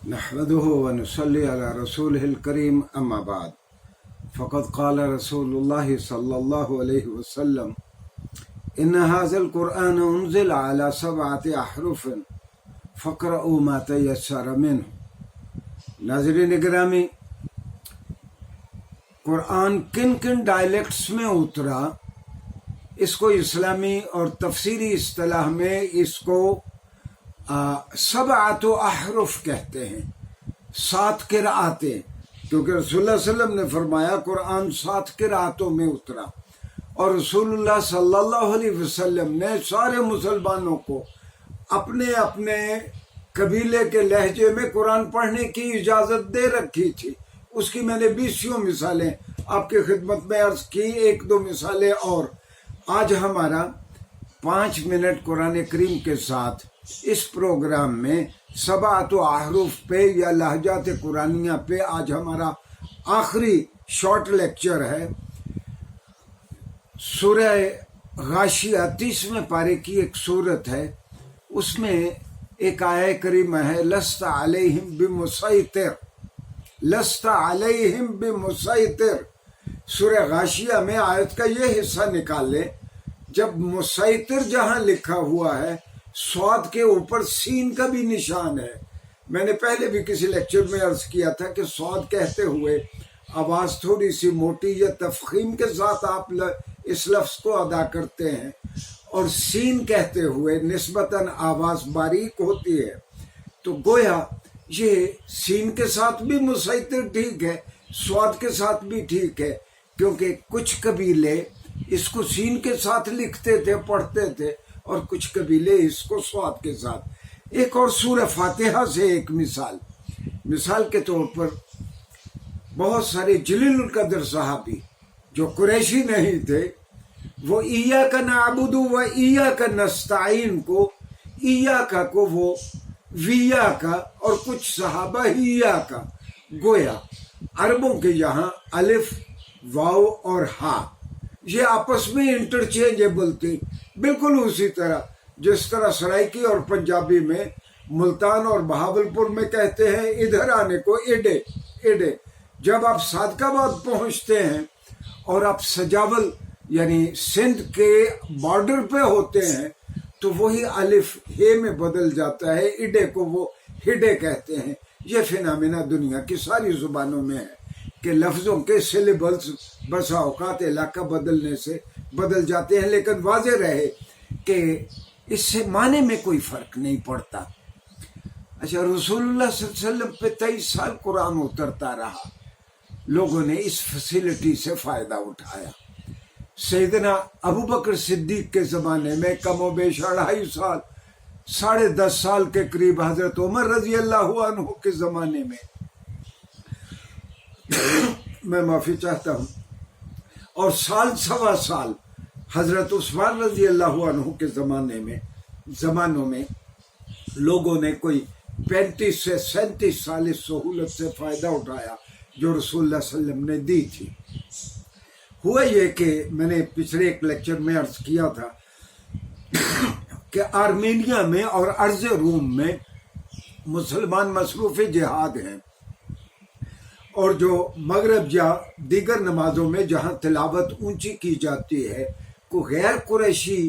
نحمده ونصلي على رسوله الكريم أما بعد فقد قال رسول الله صلى الله عليه وسلم إن هذا القرآن أنزل على 7 أحرف فاقرؤوا ما تيسر منه۔ ناظرین گرامی، قرآن کن کن ڈائلیکٹس میں اترا، اس کو اسلامی اور تفسیری اصطلاح میں اس کو 7 احرف کہتے ہیں، 7 قرآتیں، کیونکہ رسول اللہ صلی اللہ علیہ وسلم نے فرمایا قرآن 7 قرآتوں میں اترا، اور رسول اللہ صلی اللہ علیہ وسلم نے سارے مسلمانوں کو اپنے اپنے قبیلے کے لہجے میں قرآن پڑھنے کی اجازت دے رکھی تھی۔ اس کی میں نے 20 مثالیں آپ کی خدمت میں عرض کی، 1-2 مثالیں اور۔ آج ہمارا 5 منٹ قرآن کریم کے ساتھ اس پروگرام میں 7 احرف پہ یا لہجات قرآنیہ پہ آج ہمارا آخری شارٹ لیکچر ہے۔ سورہ غاشیہ 30ویں پارے کی ایک سورت ہے، اس میں ایک آیہ کریمہ ہے لست علیہم بمسیطر، لست علیہم بمسیطر۔ سورہ غاشیہ میں آیت کا یہ حصہ نکال لیں، جب مسیطر جہاں لکھا ہوا ہے صاد کے اوپر سین کا بھی نشان ہے۔ میں نے پہلے بھی کسی لیکچر میں عرض کیا تھا کہ صاد کہتے ہوئے آواز تھوڑی سی موٹی یا تفخیم کے ساتھ آپ اس لفظ کو ادا کرتے ہیں، اور سین کہتے ہوئے نسبتاً آواز باریک ہوتی ہے، تو گویا یہ سین کے ساتھ بھی مسیطر ٹھیک ہے، صاد کے ساتھ بھی ٹھیک ہے، کیونکہ کچھ قبیلے اس کو سین کے ساتھ لکھتے تھے، پڑھتے تھے، اور کچھ قبیلے اس کو صاد کے ساتھ۔ ایک اور سورہ فاتحہ سے ایک مثال کے طور پر بہت سارے جلیل القدر صحابی جو قریشی نہیں تھے، وہ ایاک نعبد و ایاک نستعین کو ایاک کو وہ ویا کا، اور کچھ صحابہ ہیا کا، گویا عربوں کے یہاں الف، واو اور ہا یہ آپس میں انٹرچینجبل تھی، بالکل اسی طرح جس طرح سرائکی اور پنجابی میں ملتان اور بہاولپور میں کہتے ہیں ادھر آنے کو ایڈے ایڈے۔ جب آپ صادق آباد پہنچتے ہیں اور آپ سجاول یعنی سندھ کے بارڈر پہ ہوتے ہیں تو وہی الف ہے میں بدل جاتا ہے، ایڈے کو وہ ہڈے کہتے ہیں۔ یہ فنامنا دنیا کی ساری زبانوں میں ہے کہ لفظوں کے سلیبلز بسا اوقات علاقہ بدلنے سے بدل جاتے ہیں، لیکن واضح رہے کہ اس سے معنی میں کوئی فرق نہیں پڑتا۔ اچھا، رسول اللہ صلی اللہ علیہ وسلم پہ 23 سال قرآن اترتا رہا، لوگوں نے اس فیسلٹی سے فائدہ اٹھایا۔ سیدنا ابو بکر صدیق کے زمانے میں کم و بیش 2.5 سال، 10.5 سال کے قریب حضرت عمر رضی اللہ عنہ کے زمانے میں، میں معافی چاہتا ہوں، اور 1.25 سال حضرت عثمان رضی اللہ عنہ کے زمانوں میں لوگوں نے کوئی 35 سے 37 سال اس سہولت سے فائدہ اٹھایا جو رسول اللہ صلی اللہ علیہ وسلم نے دی تھی۔ ہوا یہ کہ میں نے پچھلے ایک لیکچر میں عرض کیا تھا کہ آرمینیا میں اور ارض روم میں مسلمان مصروف جہاد ہیں، اور جو مغرب یا دیگر نمازوں میں جہاں تلاوت اونچی کی جاتی ہے، کو غیر قریشی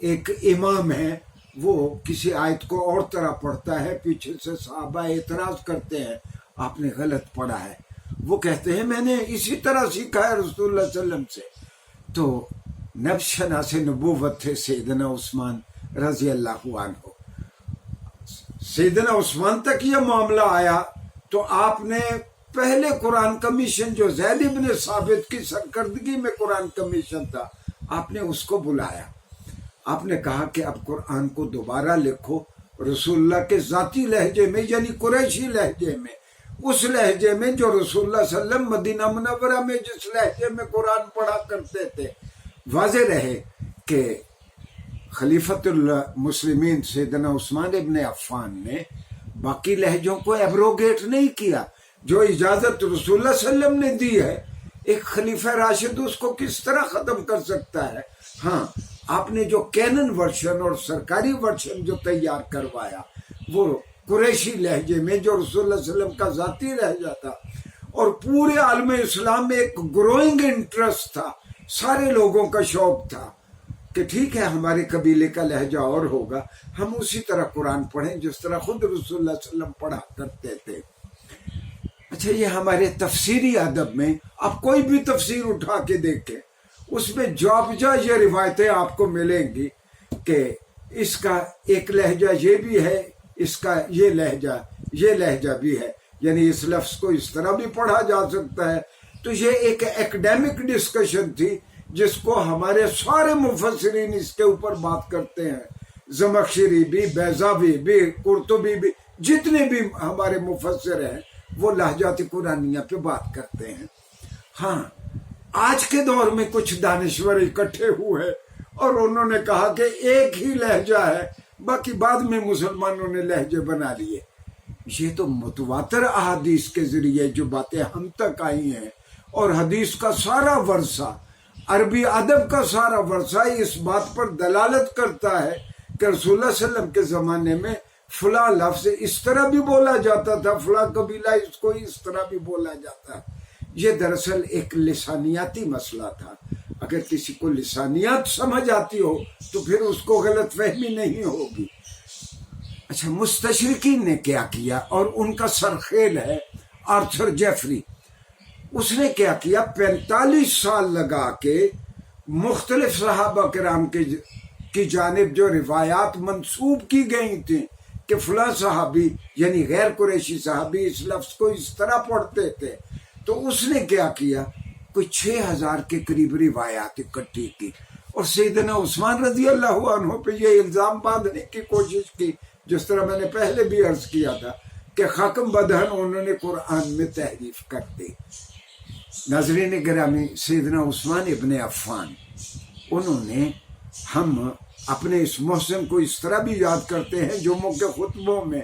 ایک امام ہے، وہ کسی آیت کو اور طرح پڑھتا ہے، پیچھے سے صحابہ اعتراض کرتے ہیں آپ نے غلط پڑھا ہے، وہ کہتے ہیں میں نے اسی طرح سیکھا ہے رسول اللہ صلی اللہ علیہ وسلم سے۔ تو نبی شناس نبوت تھے سیدنا عثمان رضی اللہ عنہ، سیدنا عثمان تک یہ معاملہ آیا تو آپ نے پہلے قرآن کمیشن جو زید بن ثابت کی سرکردگی میں قرآن کمیشن تھا، آپ نے اس کو بلایا، آپ نے کہا کہ اب قرآن کو دوبارہ لکھو رسول اللہ کے ذاتی لہجے میں، یعنی قریشی لہجے میں، اس لہجے میں جو رسول اللہ صلی اللہ علیہ وسلم مدینہ منورہ میں جس لہجے میں قرآن پڑھا کرتے تھے۔ واضح رہے کہ خلیفۃ المسلمین سیدنا عثمان ابن عفان نے باقی لہجوں کو ایبروگیٹ نہیں کیا، جو اجازت رسول اللہ صلی اللہ علیہ وسلم نے دی ہے ایک خلیفہ راشد اس کو کس طرح ختم کر سکتا ہے؟ ہاں، آپ نے جو کینن ورشن اور سرکاری ورشن جو تیار کروایا وہ قریشی لہجے میں جو رسول اللہ صلی اللہ علیہ وسلم کا ذاتی لہجہ تھا، اور پورے عالم اسلام میں ایک گروئنگ انٹرسٹ تھا، سارے لوگوں کا شوق تھا کہ ٹھیک ہے ہمارے قبیلے کا لہجہ اور ہوگا، ہم اسی طرح قرآن پڑھیں جس طرح خود رسول اللہ صلی اللہ علیہ وسلم پڑھا کرتے تھے۔ اچھا، یہ ہمارے تفسیری ادب میں آپ کوئی بھی تفسیر اٹھا کے دیکھیں، اس میں جا یہ روایتیں آپ کو ملیں گی کہ اس کا ایک لہجہ یہ بھی ہے، اس کا یہ لہجہ بھی ہے، یعنی اس لفظ کو اس طرح بھی پڑھا جا سکتا ہے۔ تو یہ ایک ایکڈیمک ڈسکشن تھی جس کو ہمارے سارے مفسرین اس کے اوپر بات کرتے ہیں، زمخشری بھی، بیضاوی بھی، قرطبی بھی، جتنے بھی ہمارے مفسر ہیں وہ لہجات قرآنیہ پہ بات کرتے ہیں۔ ہاں، آج کے دور میں کچھ دانشور اکٹھے ہوئے اور انہوں نے کہا کہ ایک ہی لہجہ ہے، باقی بعد میں مسلمانوں نے لہجے بنا لیے۔ یہ تو متواتر احادیث کے ذریعے جو باتیں ہم تک آئی ہیں، اور حدیث کا سارا ورثہ، عربی ادب کا سارا ورثہ اس بات پر دلالت کرتا ہے کہ رسول اللہ صلی اللہ علیہ وسلم کے زمانے میں فلاں لفظ اس طرح بھی بولا جاتا تھا، فلاں قبیلہ اس کو اس طرح بھی بولا جاتا ہے۔ یہ دراصل ایک لسانیاتی مسئلہ تھا۔ اگر کسی کو لسانیات سمجھ آتی ہو تو پھر اس کو غلط فہمی نہیں ہوگی۔ اچھا، مستشرقین نے کیا کیا، اور ان کا سرخیل ہے آرتھر جیفری۔ اس نے کیا کیا، 45 سال لگا کے مختلف صحابہ کرام کی جانب جو روایات منسوب کی گئی تھیں کہ فلاں صحابی یعنی غیر قریشی صحابی اس لفظ کو اس طرح پڑھتے تھے، تو اس نے کیا کیا، کوئی 6000 کے قریب روایات اکٹھی کی، اور سیدنا عثمان رضی اللہ عنہ پہ یہ الزام باندھنے کی کوشش کی، جس طرح میں نے پہلے بھی عرض کیا تھا کہ حکم بدہن انہوں نے قرآن میں تحریف کر دی۔ ناظرین گرامی، سیدنا عثمان ابن عفان، انہوں نے، ہم اپنے اس محسن کو اس طرح بھی یاد کرتے ہیں جمعوں کے خطبوں میں،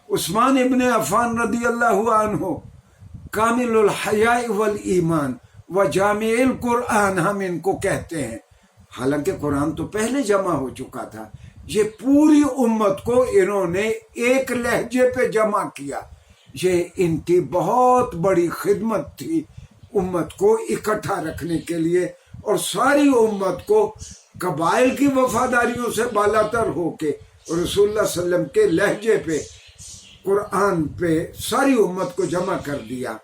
عثمان ابن عفان رضی اللہ عنہ کامل الحیاء والایمان و جامع القرآن ہم ان کو کہتے ہیں۔ حالانکہ قرآن تو پہلے جمع ہو چکا تھا، یہ پوری امت کو انہوں نے ایک لہجے پہ جمع کیا۔ یہ ان کی بہت بڑی خدمت تھی امت کو اکٹھا رکھنے کے لیے، اور ساری امت کو قبائل کی وفاداریوں سے بالاتر ہو کے رسول اللہ صلی اللہ علیہ وسلم کے لہجے پہ قرآن پہ ساری امت کو جمع کر دیا۔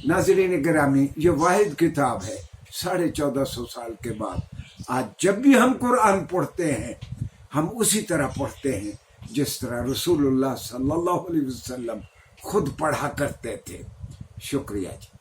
ناظرین گرامی، یہ واحد کتاب ہے 1450 سال کے بعد۔ آج جب بھی ہم قرآن پڑھتے ہیں، ہم اسی طرح پڑھتے ہیں جس طرح رسول اللہ صلی اللہ علیہ وسلم خود پڑھا کرتے تھے۔ شکریہ جی۔